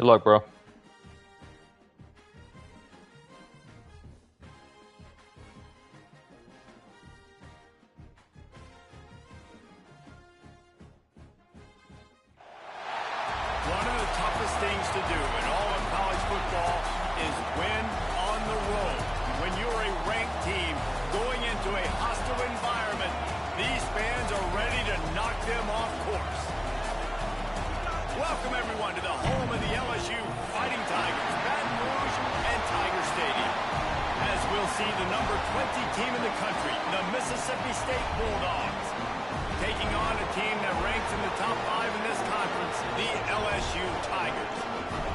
Good luck, bro. One of the toughest things to do in all of college football is win on the road. When you're a ranked team going into a hostile environment, these fans are ready to knock them off course. Welcome, everyone, to the home of the LSU Fighting Tigers, Baton Rouge and Tiger Stadium. As we'll see the number 20 team in the country, the Mississippi State Bulldogs, taking on a team that ranks in the top 5 in this conference, the LSU Tigers.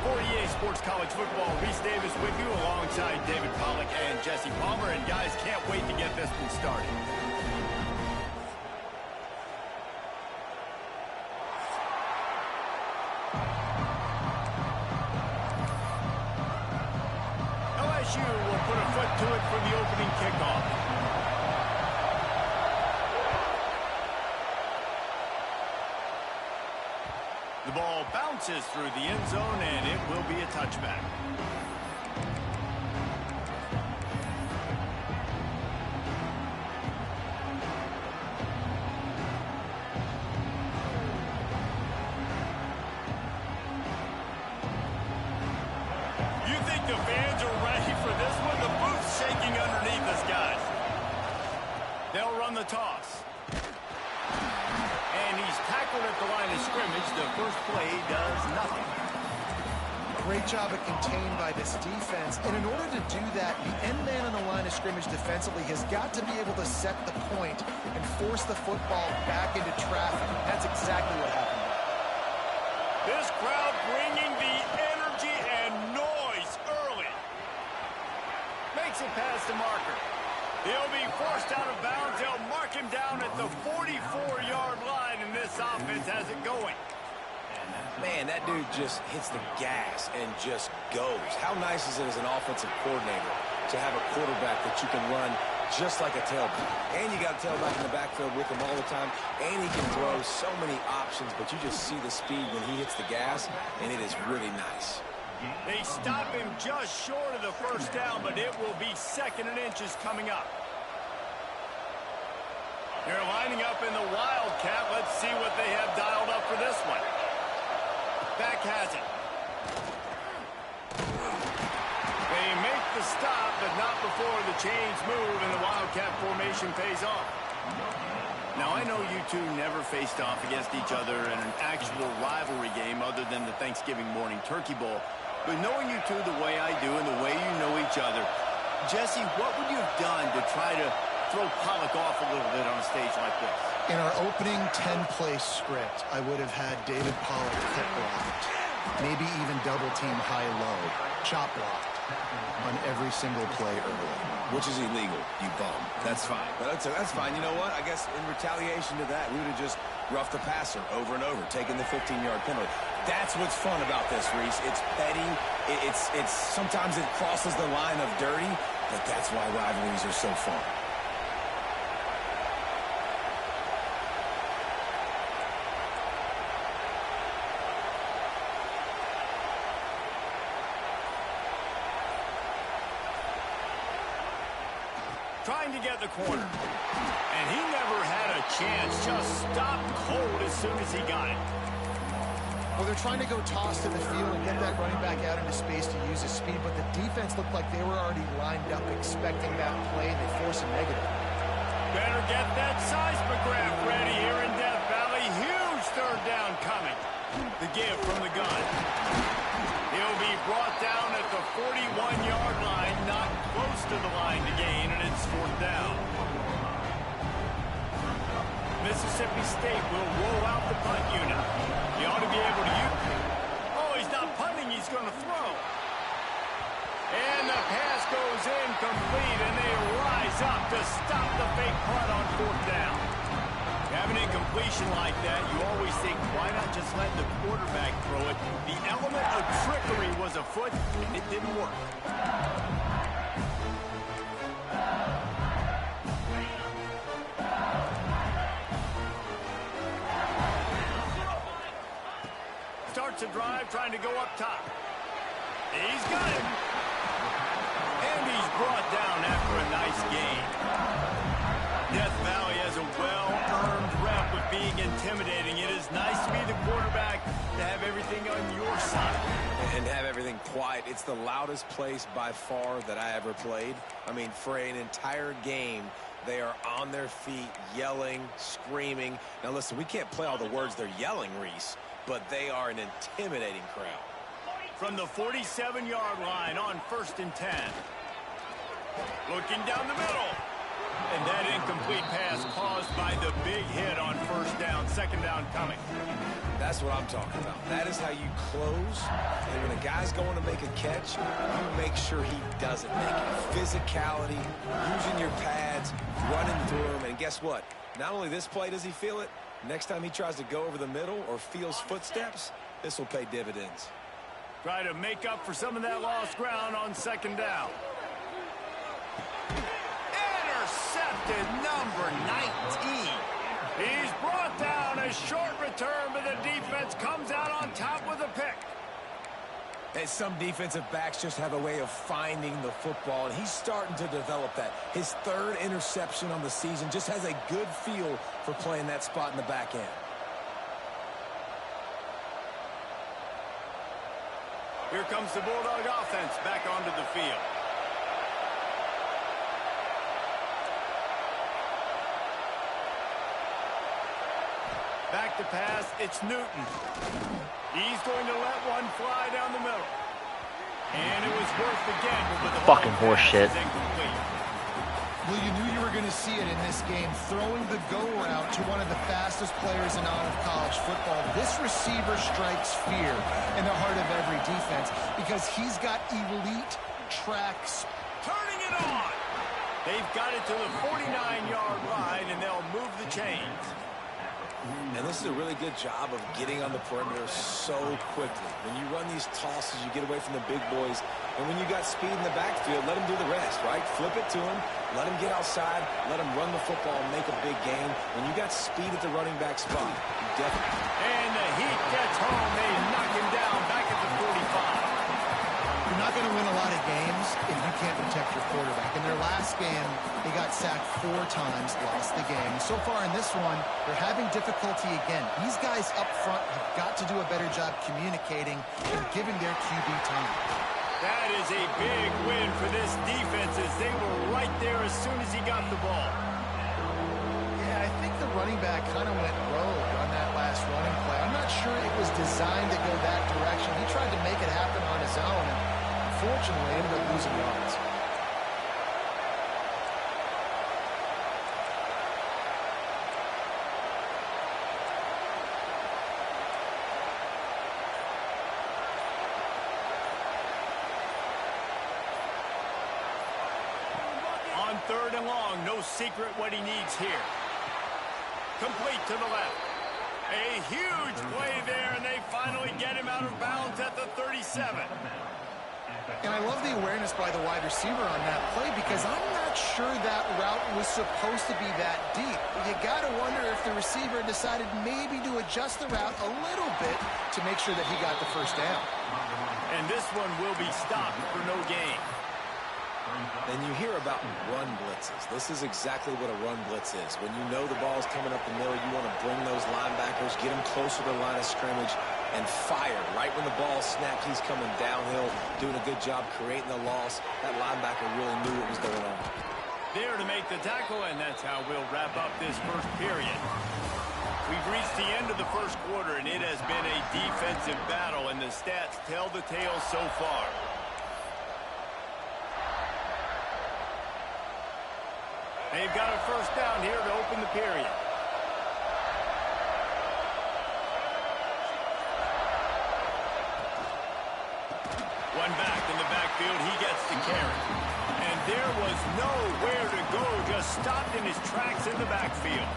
For EA Sports College Football, Reese Davis with you alongside David Pollack and Jesse Palmer. And guys, can't wait to get this one started. LSU will put a foot to it for the opening kickoff. The ball bounces through the end zone, and it will be a touchback. You think the fans are ready for this one? The booth's shaking underneath us, guys. They'll run the toss. And he's tackled at the line of scrimmage. The first play does nothing. Great job at contained by this defense. And in order to do that, the end man on the line of scrimmage defensively has got to be able to set the point and force the football back into traffic. That's exactly what happened. This crowd bringing the energy and noise early. Makes it past the marker. He'll be forced out of bounds. They'll mark him down at the 44-yard line, and this offense has it going. Man, that dude just hits the gas and just goes. How nice is it as an offensive coordinator to have a quarterback that you can run just like a tailback? And you got a tailback in the backfield with him all the time, and he can throw so many options, but you just see the speed when he hits the gas, and it is really nice. They stop him just short of the first down, but it will be 2nd and inches coming up. They're lining up in the Wildcat. Let's see what they have dialed up for this one. Back has it. They make the stop, but not before the chains move and the Wildcat formation pays off. Now, I know you two never faced off against each other in an actual rivalry game other than the Thanksgiving morning Turkey Bowl. But knowing you two the way I do and the way you know each other, Jesse, what would you have done to try to throw Pollack off a little bit on a stage like this? In our opening 10-play script, I would have had David Pollack cut blocked, maybe even double team high-low, chop blocked on every single play early. Which is illegal, you bum. That's fine. But that's fine. You know what? I guess in retaliation to that, we would have just roughed the passer over and over, taking the 15-yard penalty. That's what's fun about this, Reese. It's petty. It's sometimes it crosses the line of dirty, but that's why rivalries are so fun. Trying to get the corner. And he never had a chance. Just stopped cold as soon as he got it. Well, they're trying to go toss to the field and get that running back out into space to use his speed, but the defense looked like they were already lined up expecting that play, and they forced a negative. Better get that seismograph ready here in Death Valley. Huge third down coming. The give from the gun. He'll be brought down at the 41-yard line, not close to the line to gain, and it's 4th down. Mississippi State will roll out the punt unit. He ought to be able to use it. Oh, he's not punting, he's going to throw. And the pass goes incomplete, and they rise up to stop the fake punt on 4th down. Having an incompletion like that, you always think, why not just let the quarterback throw it? The element of trickery was afoot, and it didn't work. Start starts a drive trying to go up top. He's got him. And he's brought down after a nice gain. Death Valley has a well-earned rep with being intimidating. It is nice to be the quarterback, to have everything on your side. And have everything quiet. It's the loudest place by far that I ever played. I mean, for an entire game, they are on their feet, yelling, screaming. Now, listen, we can't play all the words they're yelling, Reese, but they are an intimidating crowd. From the 47-yard line on 1st and 10. Looking down the middle. And that incomplete pass caused by the big hit on 1st down. 2nd down coming. That's what I'm talking about. That is how you close. And when a guy's going to make a catch, you make sure he doesn't make it. Physicality, using your pads, running through him. And guess what? Not only this play does he feel it, next time he tries to go over the middle or feels footsteps, this will pay dividends. Try to make up for some of that lost ground on 2nd down. Intercepted, number 19. He's brought down. A short return, but the defense comes out on top with a pick. And some defensive backs just have a way of finding the football, and he's starting to develop that. His 3rd interception on the season, just has a good feel for playing that spot in the back end. Here comes the Bulldog offense back onto the field. Back to pass, it's Newton. He's going to let one fly down the middle. And it was worth the gamble, but the fucking horse shit. Well, you knew you were going to see it in this game. Throwing the go route to one of the fastest players in all of college football. This receiver strikes fear in the heart of every defense because he's got elite tracks. Turning it on. They've got it to the 49-yard line, and they'll move the chains. And this is a really good job of getting on the perimeter so quickly. When you run these tosses, you get away from the big boys. And when you got speed in the backfield, let him do the rest, right? Flip it to him, let him get outside, let him run the football and make a big gain. When you got speed at the running back spot, you definitely. And the Heat gets home. They knock him down back at the 45. You're not going to win a lot of games if you can't protect your quarterback. In their last game, they got sacked 4 times, lost the game. So far in this one, they're having difficulty again. These guys up front have got to do a better job communicating and giving their QB time. That is a big win for this defense as they were right there as soon as he got the ball. Yeah, I think the running back kind of went rogue on that last running play. I'm not sure it was designed to go that direction. He tried to make it happen on his own, and unfortunately ended up losing yards. On 3rd and long, no secret what he needs here. Complete to the left. A huge play there, and they finally get him out of bounds at the 37. And I love the awareness by the wide receiver on that play because I'm not sure that route was supposed to be that deep. You got to wonder if the receiver decided maybe to adjust the route a little bit to make sure that he got the 1st down. And this one will be stopped for no gain. And you hear about run blitzes. This is exactly what a run blitz is. When you know the ball's coming up the middle, you want to bring those linebackers, get them closer to the line of scrimmage, and fire. Right when the ball snapped, he's coming downhill, doing a good job creating the loss. That linebacker really knew what was going on. There to make the tackle, and that's how we'll wrap up this 1st period. We've reached the end of the 1st quarter, and it has been a defensive battle, and the stats tell the tale so far. They've got a 1st down here to open the period. One back in the backfield. He gets the carry. And there was nowhere to go. Just stopped in his tracks in the backfield.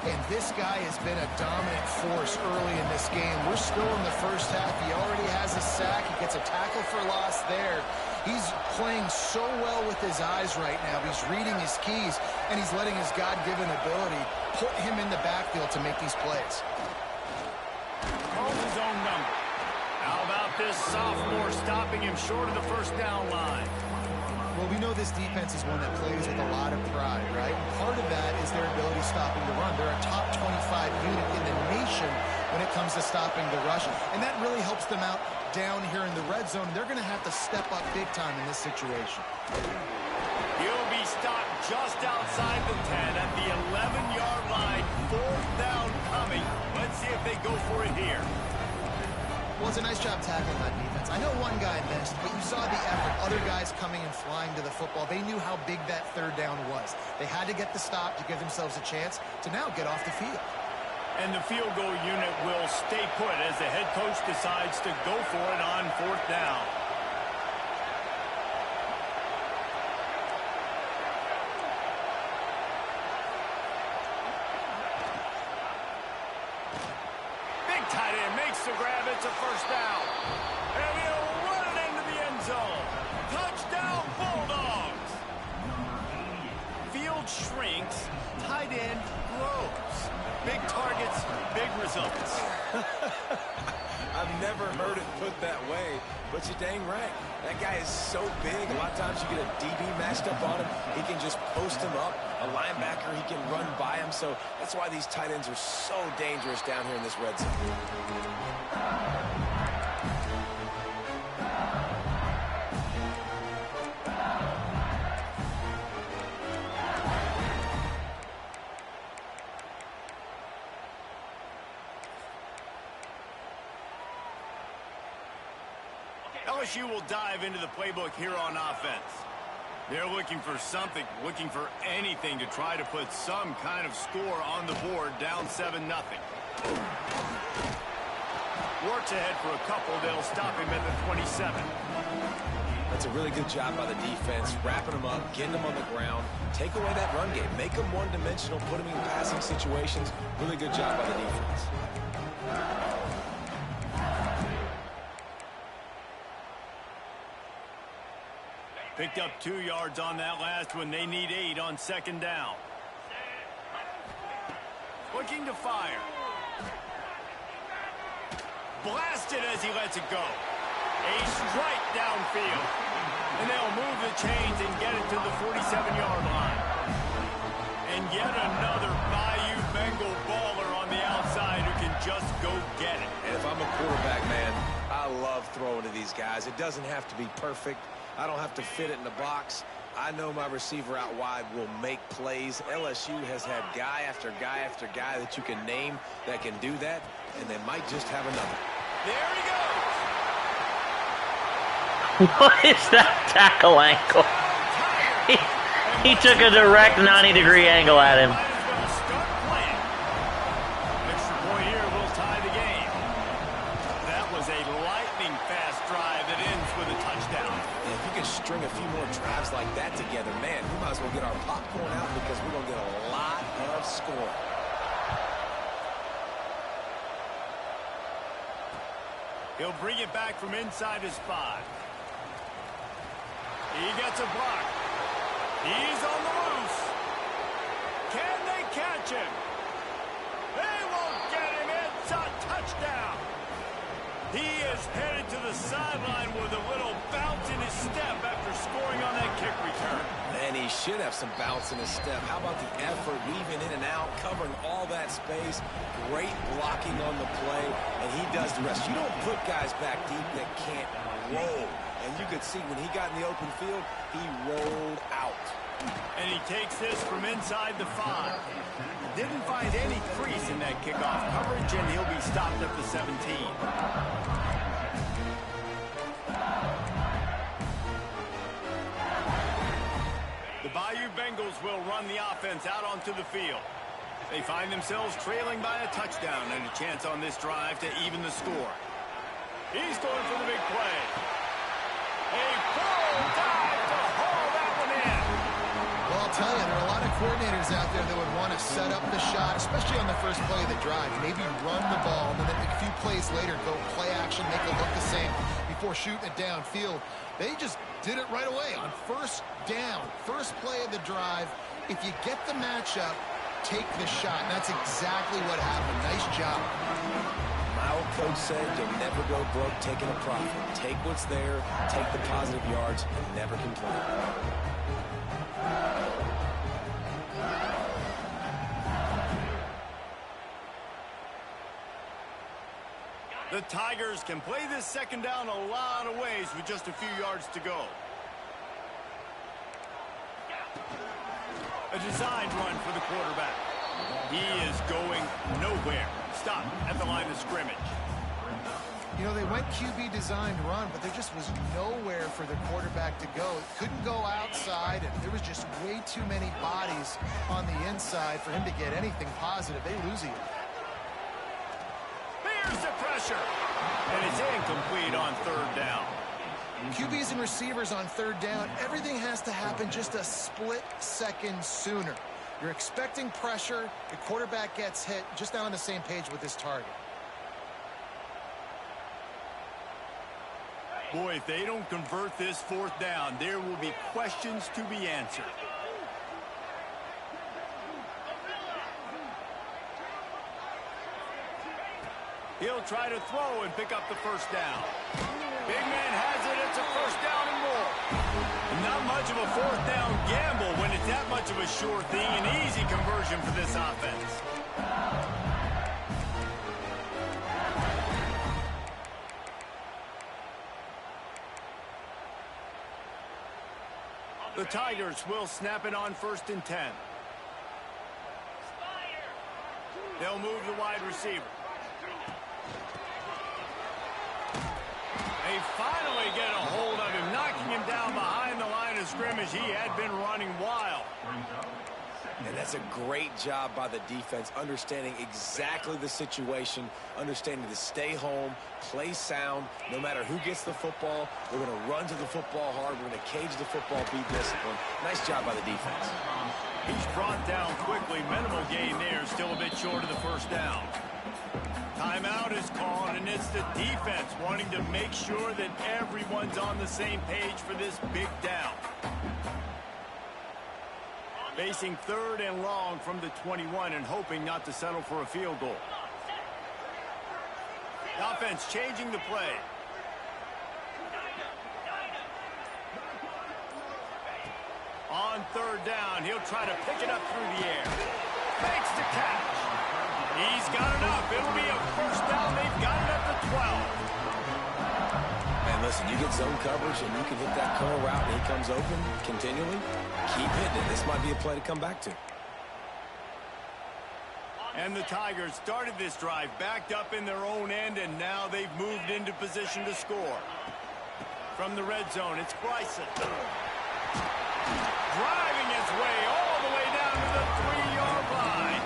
And this guy has been a dominant force early in this game. We're still in the 1st half. He already has a sack. He gets a tackle for loss there. He's playing so well with his eyes right now. He's reading his keys, and he's letting his God-given ability put him in the backfield to make these plays. Calls his own number. sophomore stopping him short of the first down line. Well, we know this defense is one that plays with a lot of pride, right? And part of that is their ability stopping the run. They're a top 25 unit in the nation when it comes to stopping the rush. And that really helps them out down here in the red zone. They're going to have to step up big time in this situation. He'll be stopped just outside the 10 at the 11-yard line. Fourth down coming. Let's see if they go for it here. Well, it's a nice job tackling that defense. I know one guy missed, but you saw the effort. Other guys coming and flying to the football. They knew how big that third down was. They had to get the stop to give themselves a chance to now get off the field. And the field goal unit will stay put as the head coach decides to go for it on fourth down. Tight end makes the grab. It's a first down. And he'll run it into the end zone. Touchdown, Bulldogs. Field shrinks. Tight end grows. Big targets, big results. I've never heard it put that way, but you're dang right. That guy is so big. A lot of times you get a DB matched up on him. He can just post him up. A linebacker, he can run by him. So that's why these tight ends are so dangerous down here in this red zone. LSU will dive into the playbook here on offense. They're looking for something, looking for anything to try to put some kind of score on the board, down 7-0. Works ahead for a couple. They'll stop him at the 27. That's a really good job by the defense, wrapping them up, getting them on the ground, take away that run game, make them one-dimensional, put them in passing situations. Really good job by the defense. Picked up 2 yards on that last one. They need 8 on second down. Looking to fire. Blasted as he lets it go. A strike downfield. And they'll move the chains and get it to the 47-yard line. And yet another Bayou Bengal baller on the outside who can just go get it. And if I'm a quarterback, man, I love throwing to these guys. It doesn't have to be perfect. I don't have to fit it in the box. I know my receiver out wide will make plays. LSU has had guy after guy after guy that you can name that can do that, and they might just have another. There he goes. What is that tackle angle? He took a direct 90-degree angle at him. Extra point here will tie the game. That was a lightning-fast drive that ends with a touchdown. And if you can string a few more drives like that together, man, we might as well get our popcorn out because we're going to get a lot of scoring. He'll bring it back from inside his 5. He gets a block. He's on the loose. Can they catch him? They won't get him. It's a touchdown. He is headed to the sideline with a little bounce in his step after scoring on that kick return. And he should have some bounce in his step. How about the effort, weaving in and out, covering all that space. Great blocking on the play, and he does the rest. You don't put guys back deep that can't roll. And you could see when he got in the open field, he rolled out. And he takes this from inside the 5. Didn't find any crease in that kickoff coverage, and he'll be stopped at the 17. The Bayou Bengals will run the offense out onto the field. They find themselves trailing by a touchdown and a chance on this drive to even the score. He's going for the big play. A full dive to haul that one in. Well, I'll tell you, there are a lot of coordinators out there that would want to set up the shot, especially on the first play of the drive. Maybe run the ball, and then a few plays later, go play action, make it look the same before shooting it downfield. They just did it right away on first down. First play of the drive. If you get the matchup, take the shot. And that's exactly what happened. Nice job. My coach said, you'll never go broke taking a profit. Take what's there, take the positive yards, and never complain. The Tigers can play this second down a lot of ways with just a few yards to go. A designed run for the quarterback. He is going nowhere. Stop at the line of scrimmage. You know, they went QB designed run, but there just was nowhere for the quarterback to go. Couldn't go outside, and there was just way too many bodies on the inside for him to get anything positive. They lose it. Here's the pressure. And it's incomplete on third down. QBs and receivers on third down, everything has to happen just a split second sooner. You're expecting pressure, the quarterback gets hit, just not on the same page with his target. Boy, if they don't convert this fourth down, there will be questions to be answered. He'll try to throw and pick up the first down. Big man has it. It's a first down and more. Not much of a fourth down gamble when it's that much of a sure thing. An easy conversion for this offense. The Tigers will snap it on 1st and 10. They'll move the wide receiver. They finally get a hold of him, knocking him down behind the line of scrimmage. He had been running wild. And that's a great job by the defense, understanding exactly the situation, understanding to stay home, play sound. No matter who gets the football, we're going to run to the football hard. We're going to cage the football, be disciplined. Nice job by the defense. He's brought down quickly. Minimal gain there, still a bit short of the first down. Timeout is called, and it's the defense wanting to make sure that everyone's on the same page for this big down. Facing 3rd and long from the 21 and hoping not to settle for a field goal. The offense changing the play. On 3rd down, he'll try to pick it up through the air. Makes the catch. He's got enough. It'll be a first down. They've got it at the 12. And listen, you get zone coverage and you can hit that curl route and he comes open continually. Keep hitting it. This might be a play to come back to. And the Tigers started this drive backed up in their own end, and now they've moved into position to score. From the red zone, it's Bryson. Driving his way all the way down to the 3-yard line.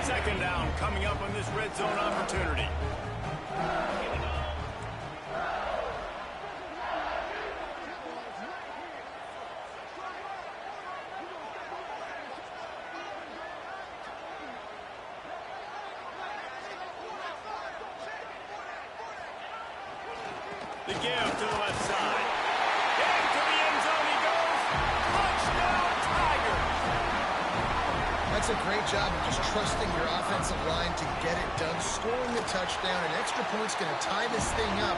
Second down coming up on this red zone opportunity. The give to the left side. Into the end zone he goes. Touchdown, Tigers. That's a great job of just trusting your offensive line to get it done. Scoring the touchdown, an extra point's going to tie this thing up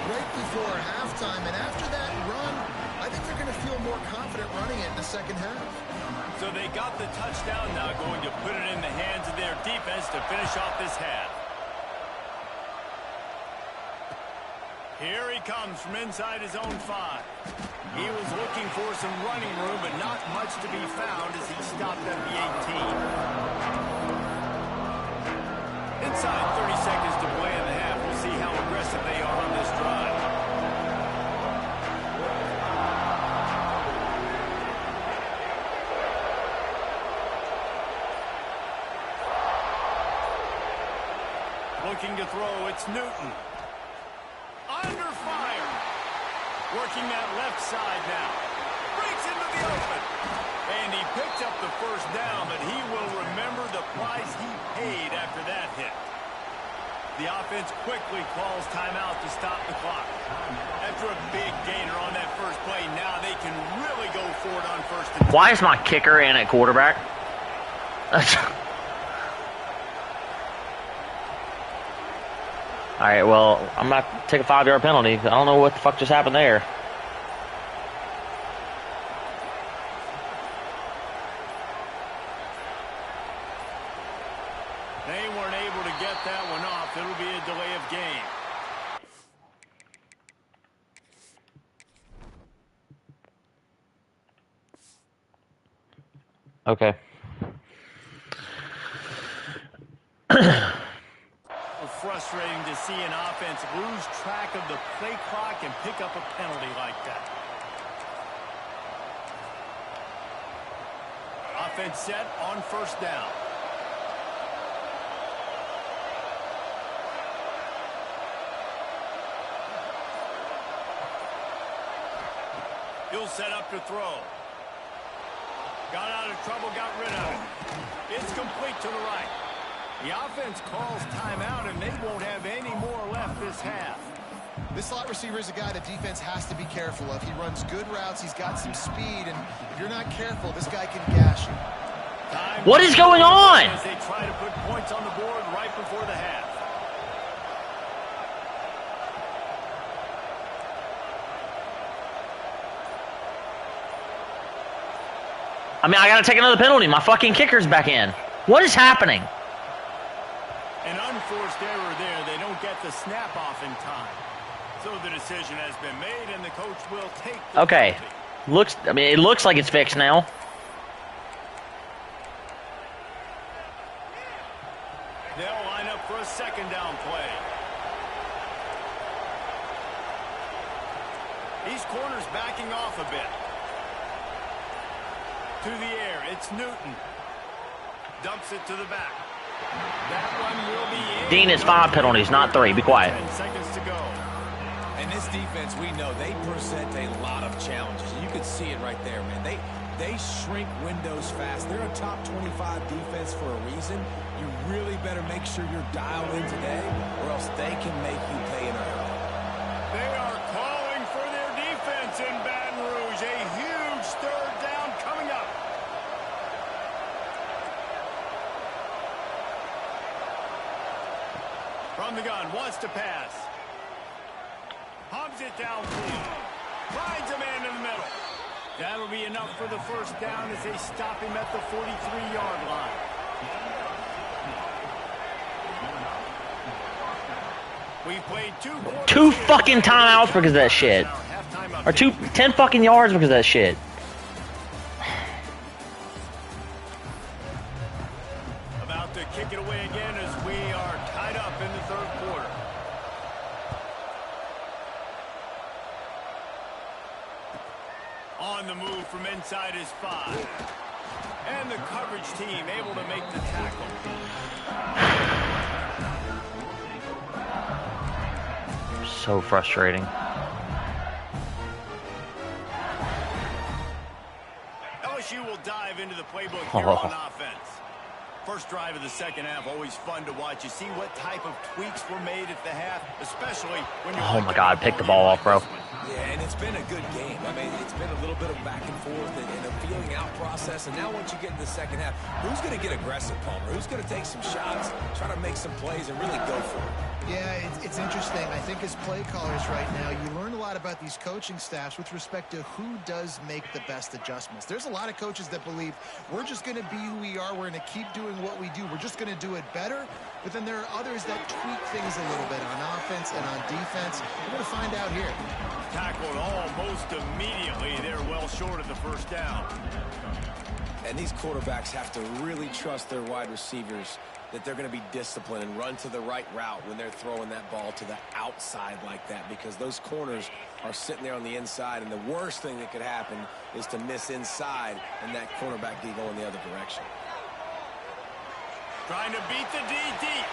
right before halftime. And after that run, I think they're going to feel more confident running it in the second half. So they got the touchdown, now going to put it in the hands of their defense to finish off this half. Here he comes from inside his own 5. He was looking for some running room, but not much to be found as he stopped at the 18. Inside 30 seconds to play in the half. We'll see how aggressive they are on this drive. Looking to throw, it's Newton. Under fire. Working that left side now. Breaks into the open. And he picked up the first down, but he will remember the price he paid after that hit. The offense quickly calls timeout to stop the clock. After a big gainer on that first play, now they can really go for it on 1st and 10. Why is my kicker in at quarterback? All right, well, I'm about to take a 5-yard penalty. I don't know what the fuck just happened there. They weren't able to get that one off. It'll be a delay of game. Okay. Frustrating to see an offense lose track of the play clock and pick up a penalty like that. Offense set on first down. He'll set up to throw. Got out of trouble, got rid of it. It's complete to the right. The offense calls timeout, and they won't have any more left this half. This slot receiver is a guy the defense has to be careful of. He runs good routes. He's got some speed, and if you're not careful, this guy can gash you. What is going on? As they try to put points on the board right before the half. I mean, I got to take another penalty. My fucking kicker's back in. What is happening? An unforced error there. They don't get the snap off in time. So the decision has been made, and the coach will take the Okay. penalty. It looks like it's fixed now. They'll line up for a second down play. These corners backing off a bit. To the air, it's Newton. Dumps it to the back. That one will be in. Dean is 5 penalties, not 3. Be quiet. 10 seconds to go. And this defense, we know, they present a lot of challenges. You can see it right there, man. They shrink windows fast. They're a top 25 defense for a reason. You really better make sure you're dialed in today, or else they can make you pay in a hurry. They are calling for their defense in Baton Rouge. A huge third down coming up. From the gun, wants to pass. Hubs it downfield. Finds a man in the middle. That'll be enough for the first down as they stop him at the 43-yard line. We played 2 fucking timeouts because of that shit. Or 10 fucking yards because of that shit. About to kick it away again as we are tied up in the third quarter. On the move from inside his 5. And the coverage team able to make the tackle. So frustrating. LSU will dive into the playbook here on offense. First drive of the second half, always fun to watch. You see what type of tweaks were made at the half, especially when you're... Oh my God, pick the ball off, bro. Yeah, and it's been a good game. I mean, it's been a little bit of back and forth and a feeling out process. And now once you get in the second half, who's going to get aggressive, Palmer? Who's going to take some shots, try to make some plays, and really go for it? Yeah, it's interesting. I think as play callers right now, you learn a lot about these coaching staffs with respect to who does make the best adjustments. There's a lot of coaches that believe we're just going to be who we are. We're going to keep doing what we do. We're just going to do it better. But then there are others that tweak things a little bit on offense and on defense. We're going to find out here. Tackled almost immediately. They're well short of the first down. And these quarterbacks have to really trust their wide receivers that they're going to be disciplined and run to the right route when they're throwing that ball to the outside like that, because those corners are sitting there on the inside, and the worst thing that could happen is to miss inside and that cornerback D go in the other direction. Trying to beat the D deep.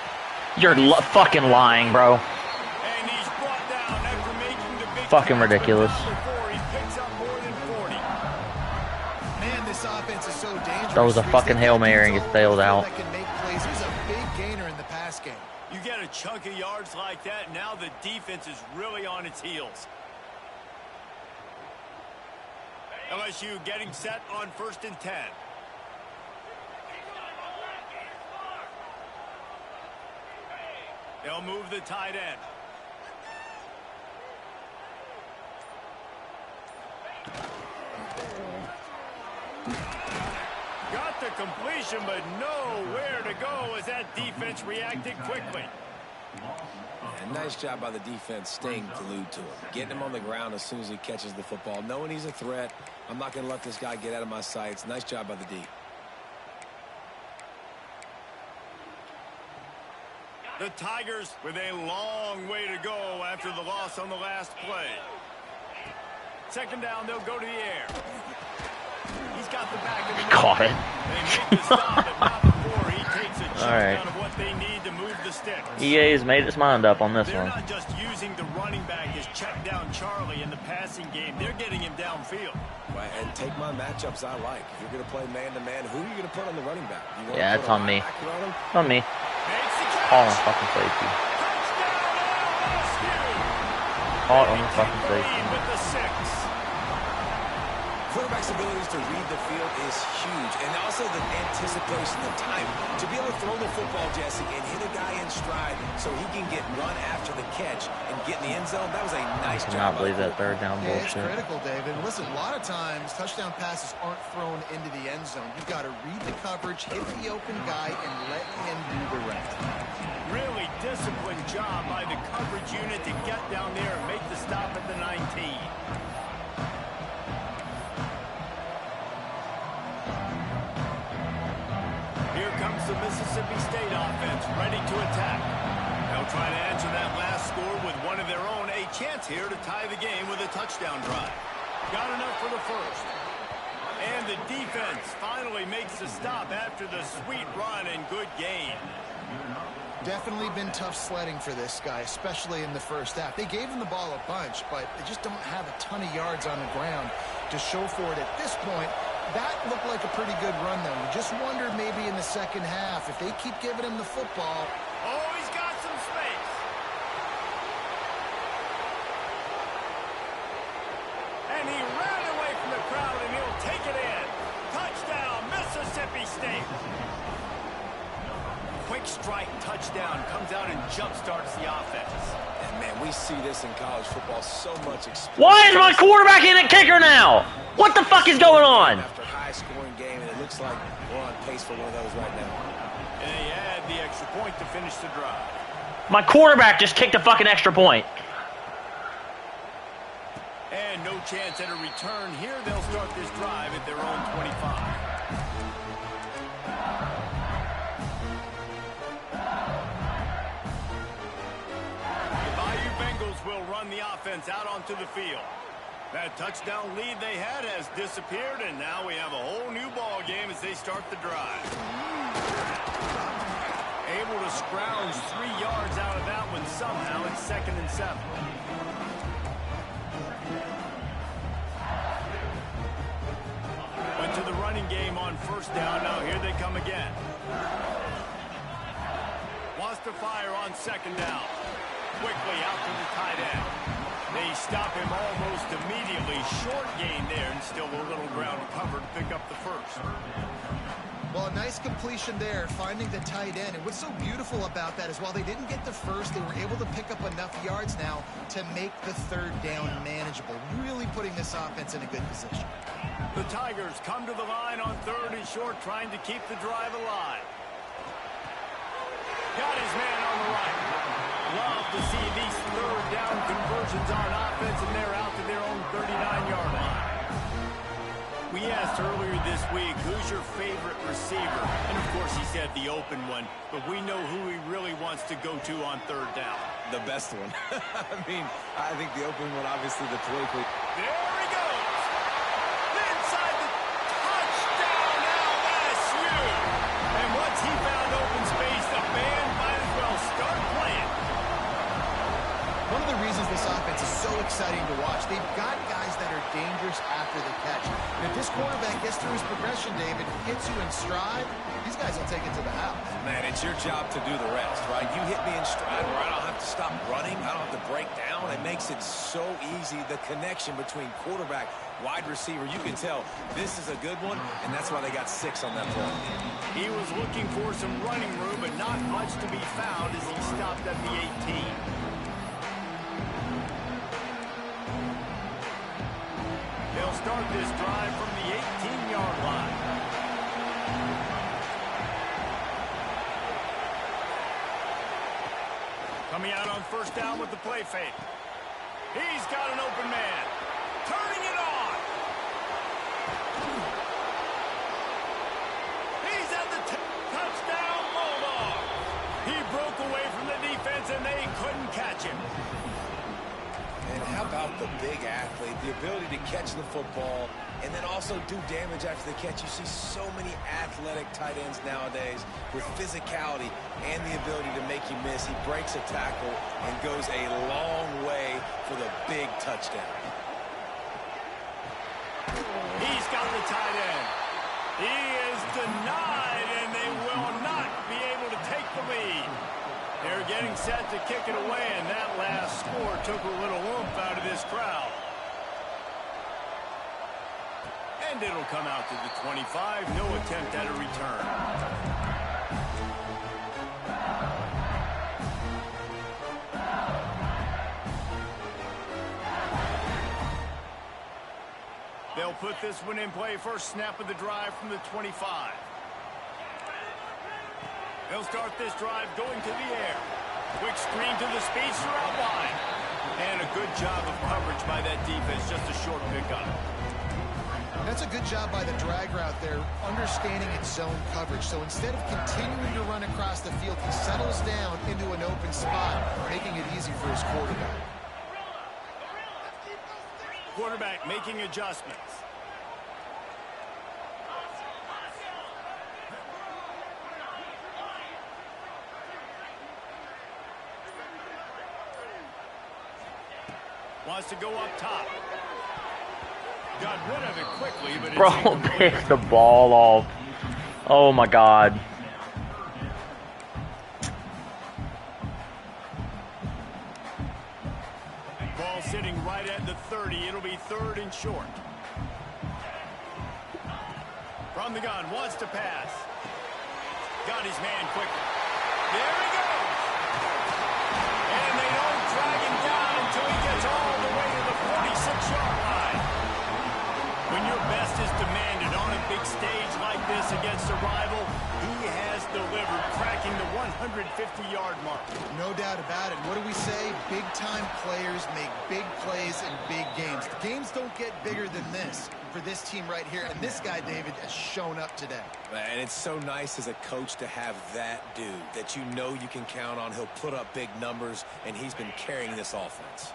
You're fucking lying, bro. And he's brought down after making the big Fucking ridiculous. he picks up more than 40. Man, this offense is so dangerous. That was a fucking Hail Mary and gets bailed out. That can make plays. There's a big gainer in the pass game. You get a chunk of yards like that, now the defense is really on its heels. LSU getting set on 1st and 10. They'll move the tight end. Got the completion, but nowhere to go as that defense reacted quickly. And nice job by the defense staying glued to him. Getting him on the ground as soon as he catches the football. Knowing he's a threat, I'm not going to let this guy get out of my sights. Nice job by the D. The Tigers with a long way to go after the loss on the last play. Second down, they'll go to the air. He's got the back of the Caught it. They make the stop, but not before he takes a chunk right. out of what they need to move the sticks. EA's made its mind up on this They're one. not just using the running back as check down Charlie in the passing game. They're getting him downfield. Right, and take my matchups I like. If you're going to play man-to-man, who are you going to put on the running back? You Yeah, it's on me. On It's on me. Makes the catch. Call on fucking safety. Touchdown, LSU. Call on fucking Lead safety. with the 6. Quarterback's abilities to read the field is huge, and also the anticipation, the time to be able to throw the football, Jesse, and hit a guy in stride so he can get run after the catch and get in the end zone. That was a nice I job. cannot believe that third down Yeah, it's bullshit. critical, David. Listen, a lot of times touchdown passes aren't thrown into the end zone. You've got to read the coverage, hit the open guy, and let him do the rest. Really disciplined job by the coverage unit to get down there and make the stop at the 19. Here comes the Mississippi State offense, ready to attack. They'll try to answer that last score with one of their own. A chance here to tie the game with a touchdown drive. Got enough for the first. And the defense finally makes the stop after the sweet run and good gain. Definitely been tough sledding for this guy, especially in the first half. They gave him the ball a bunch, but they just don't have a ton of yards on the ground to show for it at this point. That looked like a pretty good run, though. You just wonder maybe in the second half, if they keep giving him the football. Oh, he's got some space. And he ran away from the crowd, and he'll take it in. Touchdown, Mississippi State. Quick strike touchdown comes out and jump-starts the offense. And, man, we see this in college football so much. Why is my quarterback in at kicker now? What the fuck is going on? After a high-scoring game, and it looks like we're on pace for one of those right now. And they add the extra point to finish the drive. My quarterback just kicked a fucking extra point. And no chance at a return here. They'll start this drive at their own 25. Will run the offense out onto the field. That touchdown lead they had has disappeared, and now we have a whole new ball game as they start the drive. Able to scrounge 3 yards out of that one somehow. It's 2nd and 7. Went to the running game on first down. Now here they come again. Wants to fire on 2nd down. Quickly out to the tight end. They stop him almost immediately. Short gain there, and still a little ground covered to pick up the first. Well, a nice completion there, finding the tight end. And what's so beautiful about that is while they didn't get the first, they were able to pick up enough yards now to make the 3rd down manageable. Really putting this offense in a good position. The Tigers come to the line on 3rd and short, trying to keep the drive alive. Got his man on the right. Love to see these 3rd down conversions on offense, and they're out to their own 39-yard line. We asked earlier this week, who's your favorite receiver? And, of course, he said the open one, but we know who he really wants to go to on 3rd down. The best one. I mean, I think the open one, obviously, the politically. There he goes. Inside the touchdown, LSU. And once he found open space, the band might as well start playing. One of the reasons this offense is so exciting to watch, they've got guys that are dangerous after the catch. And if this quarterback gets through his progression, David, hits you in stride, these guys will take it to the house. Man, it's your job to do the rest, right? You hit me in stride where I don't have to stop running. I don't have to break down. It makes it so easy, the connection between quarterback, wide receiver. You can tell this is a good one, and that's why they got 6 on that play. He was looking for some running room, but not much to be found as he stopped at the 18. They'll start this drive from the 18-yard line. Coming out on first down with the play fake. He's got an open man. Turning it on. He's at the touchdown Bulldog. He broke away from the defense and they couldn't catch him. And how about the big athlete, the ability to catch the football and then also do damage after the catch. You see so many athletic tight ends nowadays with physicality and the ability to make you miss. He breaks a tackle and goes a long way for the big touchdown. He's got the tight end. He is denied, and they will not be able to take the lead. They're getting set to kick it away, and that last score took a little oomph out of this crowd. And it'll come out to the 25. No attempt at a return. They'll put this one in play. First snap of the drive from the 25. They'll start this drive going to the air. Quick screen to the speedster out wide. And a good job of coverage by that defense. Just a short pickup. That's a good job by the drag route there, understanding its zone coverage. So instead of continuing to run across the field, he settles down into an open spot, making it easy for his quarterback. Quarterback making adjustments. Wants to go up top. Got rid of it quickly, but Bro, pick the ball off. Oh my God. Ball sitting right at the 30. It'll be 3rd and short. From the gun, wants to pass. Got his man quickly. There he goes. And they don't drag him down until he gets all the way to the 46-yard line. When your best is demanded on a big stage like this against a rival, he has delivered, cracking the 150-yard mark. No doubt about it. What do we say? Big-time players make big plays in big games. Games don't get bigger than this for this team right here, and this guy, David, has shown up today. And it's so nice as a coach to have that dude that you know you can count on. He'll put up big numbers, and he's been carrying this offense.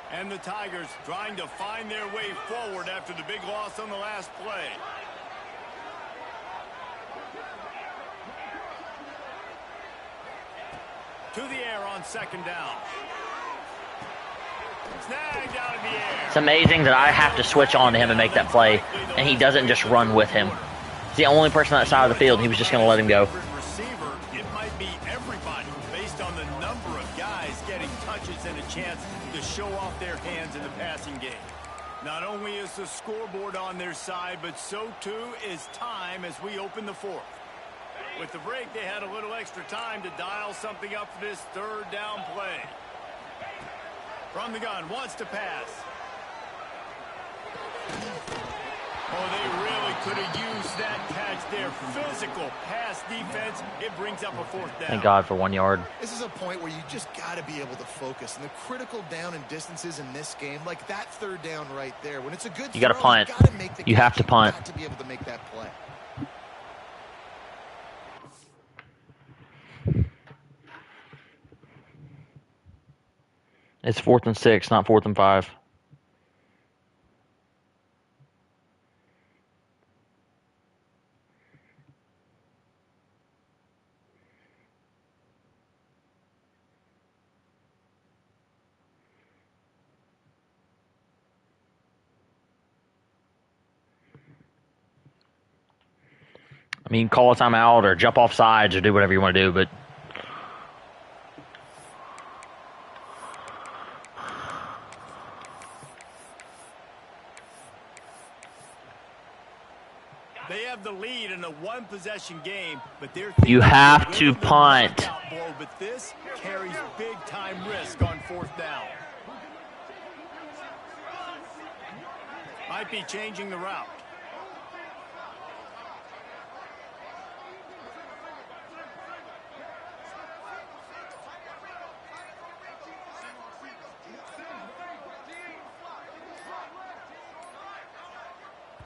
And the Tigers trying to find their way forward after the big loss on the last play. To the air on 2nd down. Snagged out of the air. It's amazing that I have to switch on to him and make that play, and he doesn't just run with him. He's the only person on that side of the field. He was just going to let him go. Receiver, it might be everybody based on the number of guys getting touches and a chance to show off their hands in the passing game. Not only is the scoreboard on their side, but so too is time as we open the 4th. With the break, they had a little extra time to dial something up for this 3rd down play. From the gun, wants to pass. Oh, they really could have used that catch there. Physical pass defense. It brings up a 4th down. Thank God for 1 yard. This is a point where you just got to be able to focus. And the critical down and distances in this game, like that 3rd down right there, when it's a good You got to throw, punt. gotta make the You have catch. to punt. You've got to be able to make that play. It's 4th and 6, not 4th and 5. I mean, call a timeout or jump off sides or do whatever you want to do, but they have the lead in a one-possession game, but they're you have to punt. blow, but this carries big-time risk on 4th down. Might be changing the route.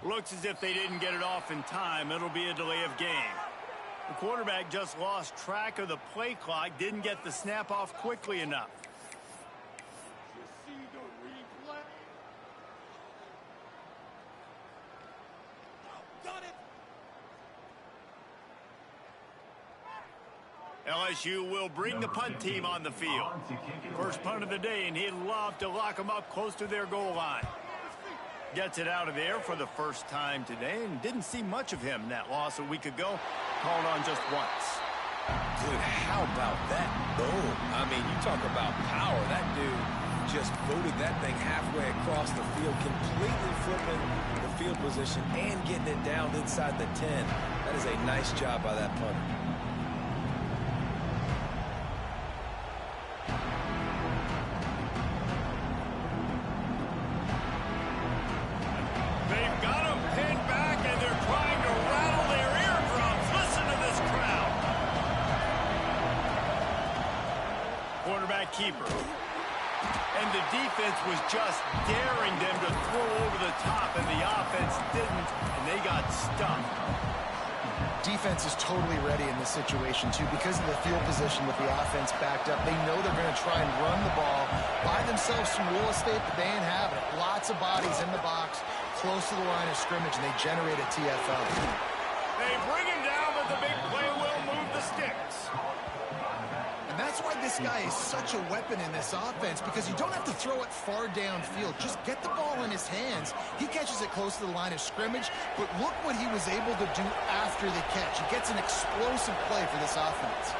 Looks as if they didn't get it off in time. It'll be a delay of game. The quarterback just lost track of the play clock, didn't get the snap off quickly enough. LSU will bring the punt team on the field. First punt of the day, and he'd love to lock them up close to their goal line. Gets it out of there for the first time today, and didn't see much of him in that loss a week ago. Called on just once. Dude, how about that boom? I mean, you talk about power. That dude just booted that thing halfway across the field, completely flipping the field position and getting it down inside the 10. That is a nice job by that punter. Keeper. And the defense was just daring them to throw over the top, and the offense didn't, and they got stuffed. Defense is totally ready in this situation, too, because of the field position with the offense backed up. They know they're going to try and run the ball, buy themselves some real estate, but they ain't having it. Lots of bodies in the box, close to the line of scrimmage, and they generate a TFL. They bring him down, but the big play will move the sticks. And that's why this guy is such a weapon in this offense, because you don't have to throw it far downfield. Just get the ball in his hands. He catches it close to the line of scrimmage, but look what he was able to do after the catch. He gets an explosive play for this offense.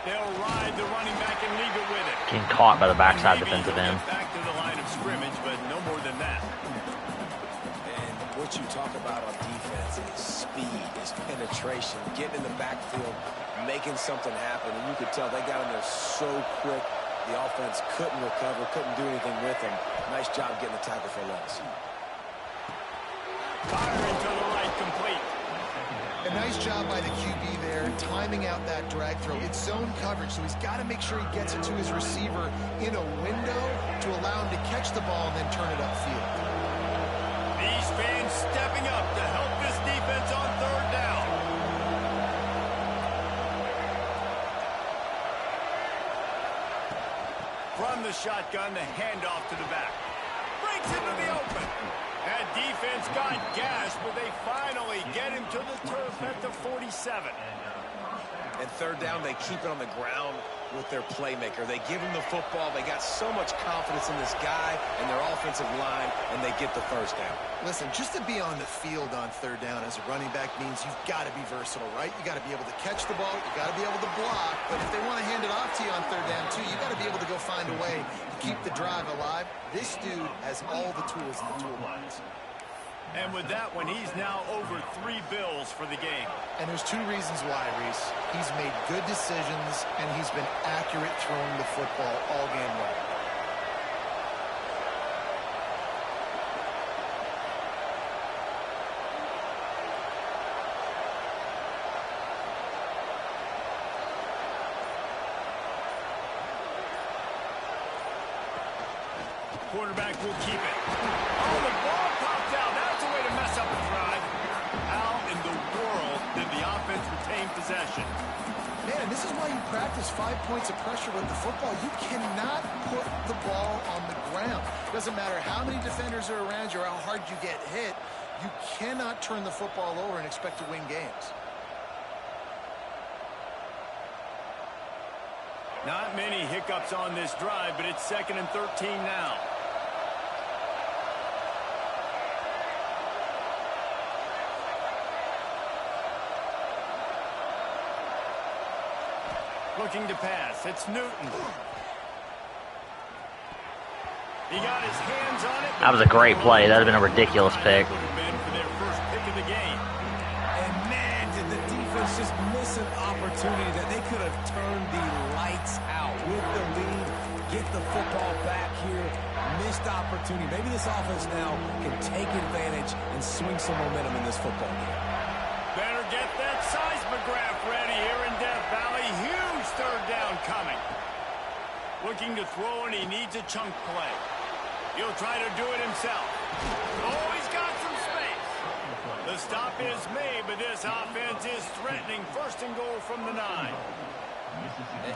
They'll ride the running back and leave it with it. Getting caught by the backside defensive end. Back to the line of scrimmage, but no more than that. And what you talk about on defense is speed, is penetration, getting in the backfield, making something happen, and you could tell they got in there so quick. The offense couldn't recover, couldn't do anything with them. Nice job getting the tackle for a loss. Firing to the right, complete. A nice job by the QB there, timing out that drag throw. It's zone coverage, so he's got to make sure he gets it to his receiver in a window to allow him to catch the ball and then turn it upfield. These fans stepping up to help this defense on 3rd down. From the shotgun, the handoff to the back. Breaks into the open. That defense got gashed, but they finally get him to the turf at the 47. And 3rd down, they keep it on the ground with their playmaker. They give him the football. They got so much confidence in this guy and their offensive line, and they get the 1st down. Listen, just to be on the field on 3rd down as a running back means you've got to be versatile, right? You got to be able to catch the ball. You got to be able to block. But if they want to hand it off to you on 3rd down, too, you got to be able to go find a way to keep the drive alive. This dude has all the tools in the toolbox. And with that one, he's now over 3 bills for the game. And there's 2 reasons why, Reese. He's made good decisions, and he's been accurate throwing the football all game long. Quarterback will keep it. Oh, the ball popped out. That's a way to mess up a drive. How in the world did the offense retain possession? Man, this is why you practice 5 points of pressure with the football. You cannot put the ball on the ground. Doesn't matter how many defenders are around you or how hard you get hit. You cannot turn the football over and expect to win games. Not many hiccups on this drive, but it's 2nd and 13 now. Looking to pass. It's Newton. He got his hands on it. That was a great play. That would have been a ridiculous pick. Would have been for their first pick of the game. And man, did the defense just miss an opportunity that they could have turned the lights out with the lead. Get the football back here. Missed opportunity. Maybe this offense now can take advantage and swing some momentum in this football game. Better get that seismograph ready here in Death Valley. Huge third down coming. Looking to throw, and he needs a chunk play. He'll try to do it himself. Oh, he's got some space. The stop is made, but this offense is threatening. First and goal from the 9.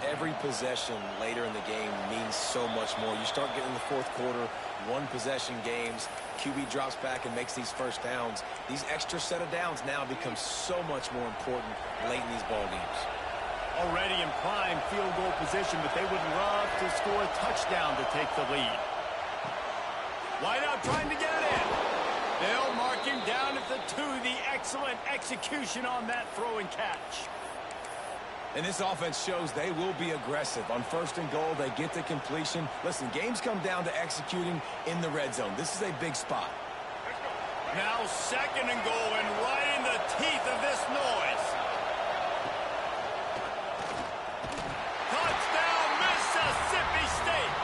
Every possession later in the game means so much more. You start getting the fourth quarter, one possession games, QB drops back and makes these first downs. These extra set of downs now become so much more important late in these ball games. Already in prime field goal position, but they would love to score a touchdown to take the lead. Wide out trying to get it in. They'll mark him down at the 2. The excellent execution on that throw and catch. And this offense shows they will be aggressive. On first and goal, they get the completion. Listen, games come down to executing in the red zone. This is a big spot. Now second and goal, and right in the teeth of this noise. Touchdown, Mississippi State.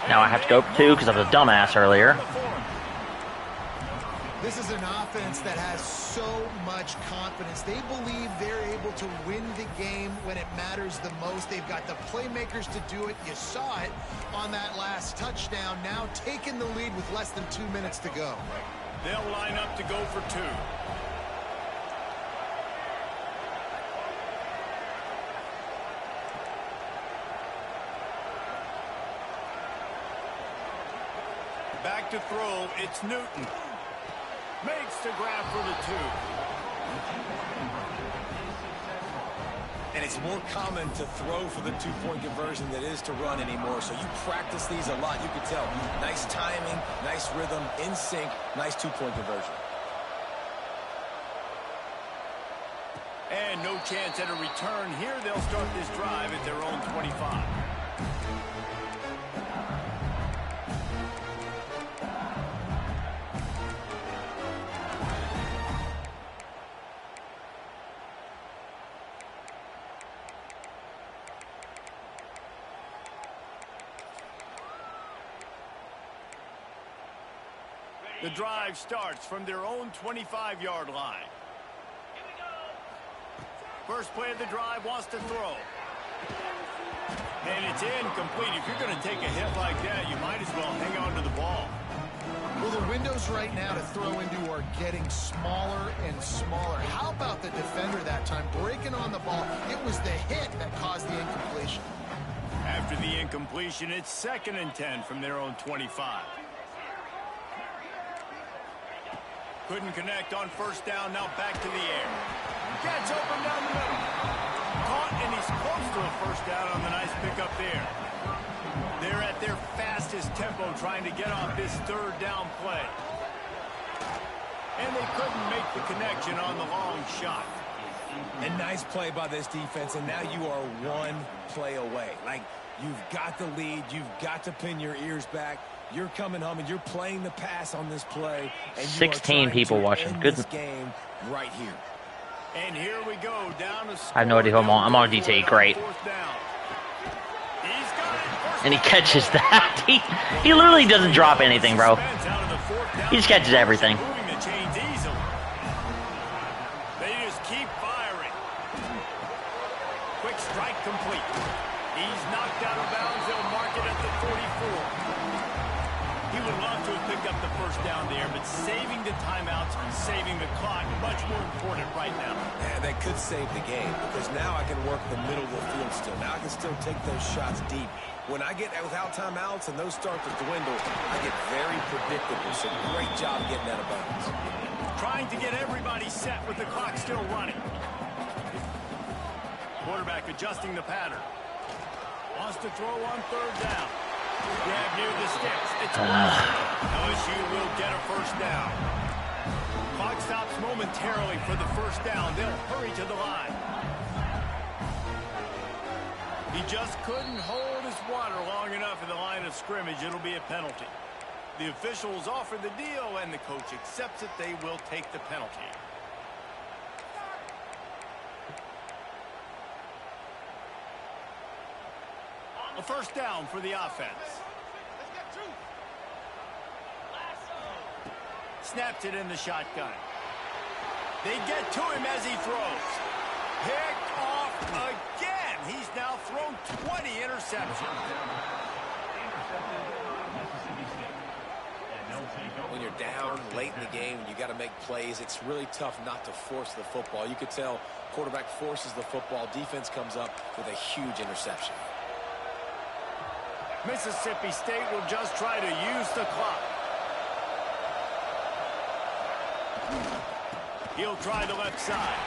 Now I have to go up 2 because I was a dumbass earlier. This is an offense that has so much confidence. They believe they're able to win the game when it matters the most. They've got the playmakers to do it. You saw it on that last touchdown. Now taking the lead with less than 2 minutes to go. They'll line up to go for 2. Back to throw. It's Newton. Makes the grab for the 2. And it's more common to throw for the 2-point conversion than it is to run anymore. So you practice these a lot. You can tell. Nice timing, nice rhythm, in sync, nice 2-point conversion. And no chance at a return here. They'll start this drive at their own 25. The drive starts from their own 25-yard line. First play of the drive, wants to throw. And it's incomplete. If you're going to take a hit like that, you might as well hang on to the ball. Well, the windows right now to throw into are getting smaller and smaller. How about the defender that time breaking on the ball? It was the hit that caused the incompletion. After the incompletion, it's 2nd and 10 from their own 25. Couldn't connect on first down. Now back to the air. Catch open down the middle. Caught, and he's close to a first down on the nice pickup there. They're at their fastest tempo trying to get off this third down play. And they couldn't make the connection on the long shot. A nice play by this defense, and now you are one play away. Like, you've got the lead. You've got to pin your ears back. You're coming home, and you're playing the pass on this play. And 16 people watching. Good game right here. And here we go down to I have no idea who I'm on. I'm on DT. Great. And he catches that. He literally doesn't drop anything, bro. He just catches everything. They just keep firing. Quick strike complete. He's knocked out of bounds. They'll mark it at the 44. He would love to have picked up the first down there, but saving the timeouts, saving the clock, much more important right now. And that could save the game, because now I can work the middle of the field still. Now I can still take those shots deep. When I get without timeouts and those start to dwindle, I get very predictable. So great job getting out of bounds. Trying to get everybody set with the clock still running. Quarterback adjusting the pattern. Wants to throw on third down. Grab near the sticks. It's LSU will get a first down. Clock stops momentarily for the first down. They'll hurry to the line. He just couldn't hold his water long enough in the line of scrimmage. It'll be a penalty. The officials offer the deal, and the coach accepts it. They will take the penalty. A first down for the offense. Snaps it in the shotgun. They get to him as he throws. Picked off again. He's now thrown 20 interceptions. When you're down late in the game, you got to make plays. It's really tough not to force the football. You could tell quarterback forces the football. Defense comes up with a huge interception. Mississippi State will just try to use the clock. He'll try the left side.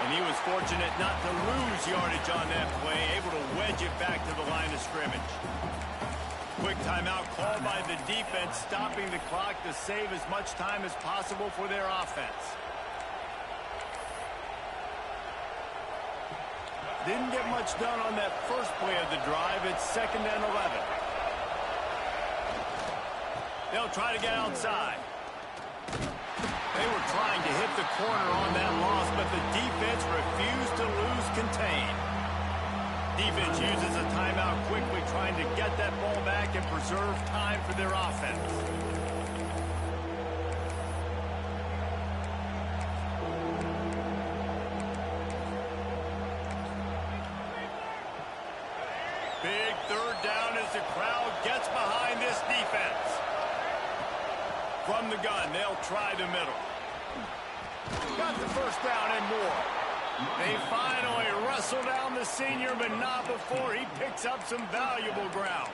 And he was fortunate not to lose yardage on that play, able to wedge it back to the line of scrimmage. Quick timeout called by the defense, stopping the clock to save as much time as possible for their offense. Didn't get much done on that first play of the drive. It's 2nd and 11. They'll try to get outside. They were trying to hit the corner on that loss, but the defense refused to lose contain. Defense uses a timeout quickly, trying to get that ball back and preserve time for their offense. Big third down as the crowd gets behind this defense. From the gun, they'll try the middle. Got the first down and more. They finally wrestle down the senior, but not before he picks up some valuable ground.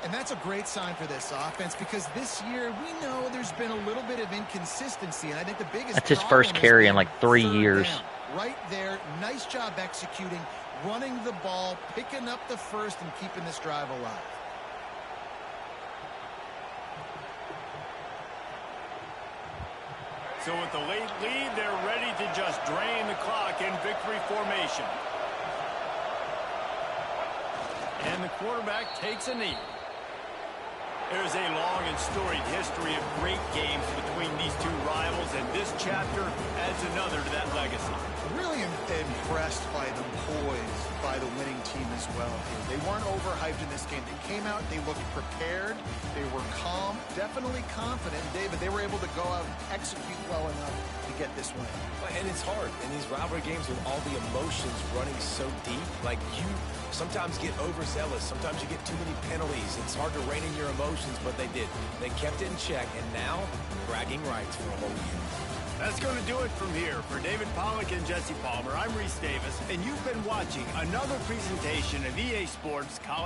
And that's a great sign for this offense, because this year we know there's been a little bit of inconsistency, and I think the biggest That's his first carry in like 3 years. Right there, nice job executing, running the ball, picking up the first, and keeping this drive alive. So with the late lead, they're ready to just drain the clock in victory formation. And the quarterback takes a knee. There's a long and storied history of great games between these two rivals, and this chapter adds another to that legacy. Really impressed by the poise by the winning team as well here. They weren't overhyped in this game. They came out, they looked prepared, they were calm, definitely confident. David, they were able to go out and execute well enough to get this win. And it's hard in these rivalry games with all the emotions running so deep. Like, you sometimes get overzealous. Sometimes you get too many penalties. It's hard to rein in your emotions, but they did. They kept it in check, and now bragging rights for a whole year. That's going to do it from here. For David Pollack and Jesse Palmer, I'm Reese Davis, and you've been watching another presentation of EA Sports College